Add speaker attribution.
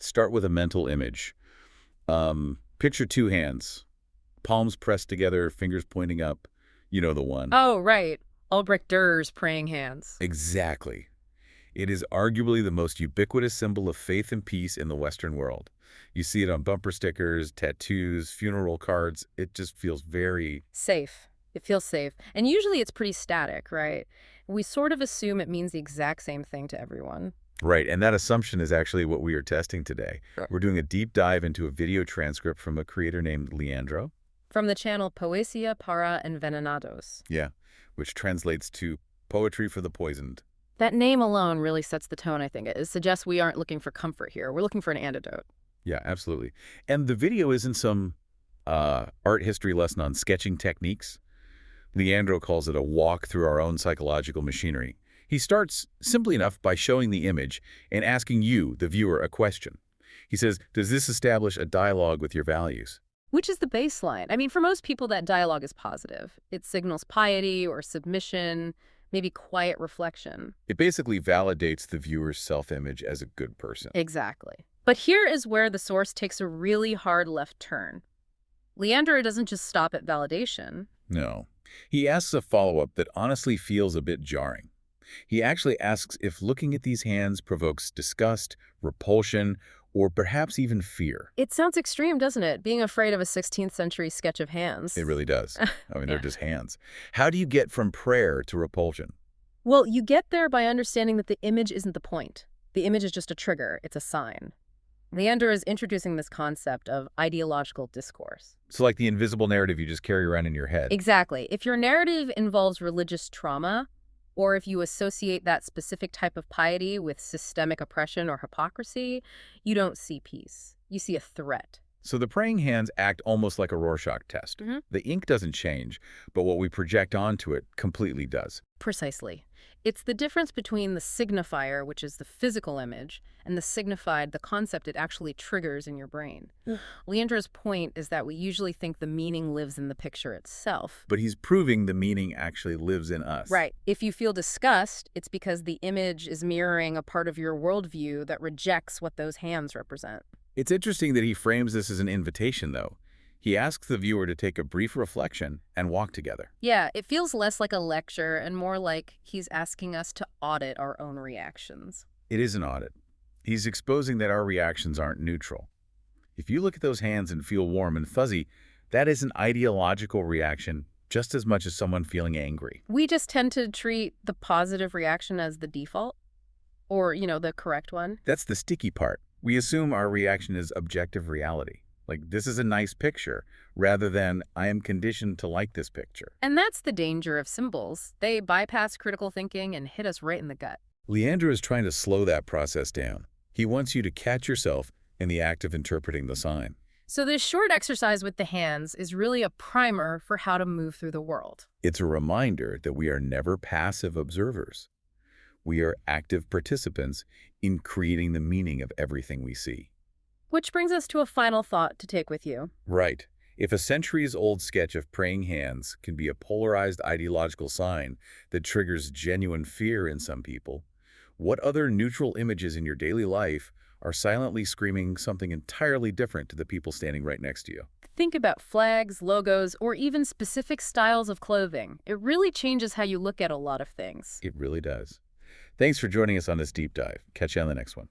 Speaker 1: start with a mental image. Picture two hands, palms pressed together, fingers pointing up. You know the one.
Speaker 2: Oh, right. Ulbrich Durr's praying hands.
Speaker 1: Exactly. It is arguably the most ubiquitous symbol of faith and peace in the Western world. You see it on bumper stickers, tattoos, funeral cards. It just feels very...
Speaker 2: Safe. It feels safe. And usually it's pretty static, right? We sort of assume it means the exact same thing to everyone.
Speaker 1: Right, and that assumption is actually what we are testing today.
Speaker 2: Sure.
Speaker 1: We're doing a deep dive into a video transcript from a creator named Leandro.
Speaker 2: From the channel Poesia para Envenenados.
Speaker 1: Yeah, which translates to Poetry for the Poisoned.
Speaker 2: That name alone really sets the tone, I think. It suggests we aren't looking for comfort here. We're looking for an antidote.
Speaker 1: Yeah, absolutely. And the video isn't some art history lesson on sketching techniques. Leandro calls it a walk through our own psychological machinery. He starts simply enough by showing the image and asking you, the viewer, a question. He says, does this establish a dialogue with your values?
Speaker 2: Which is the baseline. I mean, for most people, that dialogue is positive. It signals piety or submission, maybe quiet reflection.
Speaker 1: It basically validates the viewer's self-image as a good person.
Speaker 2: Exactly. But here is where the source takes a really hard left turn. Leandro doesn't just stop at validation.
Speaker 1: No. He asks a follow-up that honestly feels a bit jarring. He actually asks if looking at these hands provokes disgust, repulsion, or perhaps even fear.
Speaker 2: It sounds extreme, doesn't it? Being afraid of a 16th century sketch of hands.
Speaker 1: It really does. I mean, they're
Speaker 2: Yeah.
Speaker 1: just hands. How do you get from prayer to repulsion?
Speaker 2: Well, you get there by understanding that the image isn't the point. The image is just a trigger. It's a sign. Leandro is introducing this concept of ideological discourse.
Speaker 1: So like the invisible narrative you just carry around in your head.
Speaker 2: Exactly. If your narrative involves religious trauma, or if you associate that specific type of piety with systemic oppression or hypocrisy, you don't see peace. You see a threat.
Speaker 1: So the praying hands act almost like a Rorschach test.
Speaker 2: Mhm.
Speaker 1: The ink doesn't change, but what we project onto it completely does.
Speaker 2: Precisely. It's the difference between the signifier, which is the physical image, and the signified, the concept it actually triggers in your brain. Leandro's point is that we usually think the meaning lives in the picture itself.
Speaker 1: But he's proving the meaning actually lives in us.
Speaker 2: Right. If you feel disgust, it's because the image is mirroring a part of your worldview that rejects what those hands represent.
Speaker 1: It's interesting that he frames this as an invitation, though. He asks the viewer to take a brief reflection and walk together.
Speaker 2: Yeah, it feels less like a lecture and more like he's asking us to audit our own reactions.
Speaker 1: It is an audit. He's exposing that our reactions aren't neutral. If you look at those hands and feel warm and fuzzy, that is an ideological reaction just as much as someone feeling angry.
Speaker 2: We just tend to treat the positive reaction as the default, or, the correct one.
Speaker 1: That's the sticky part. We assume our reaction is objective reality. Like, this is a nice picture, rather than, I am conditioned to like this picture.
Speaker 2: And that's the danger of symbols. They bypass critical thinking and hit us right in the gut.
Speaker 1: Leandro is trying to slow that process down. He wants you to catch yourself in the act of interpreting the sign.
Speaker 2: So this short exercise with the hands is really a primer for how to move through the world.
Speaker 1: It's a reminder that we are never passive observers. We are active participants in creating the meaning of everything we see.
Speaker 2: Which brings us to a final thought to take with you.
Speaker 1: Right. If a centuries-old sketch of praying hands can be a polarized ideological sign that triggers genuine fear in some people, what other neutral images in your daily life are silently screaming something entirely different to the people standing right next to you?
Speaker 2: Think about flags, logos, or even specific styles of clothing. It really changes how you look at a lot of things.
Speaker 1: It really does. Thanks for joining us on this deep dive. Catch you on the next one.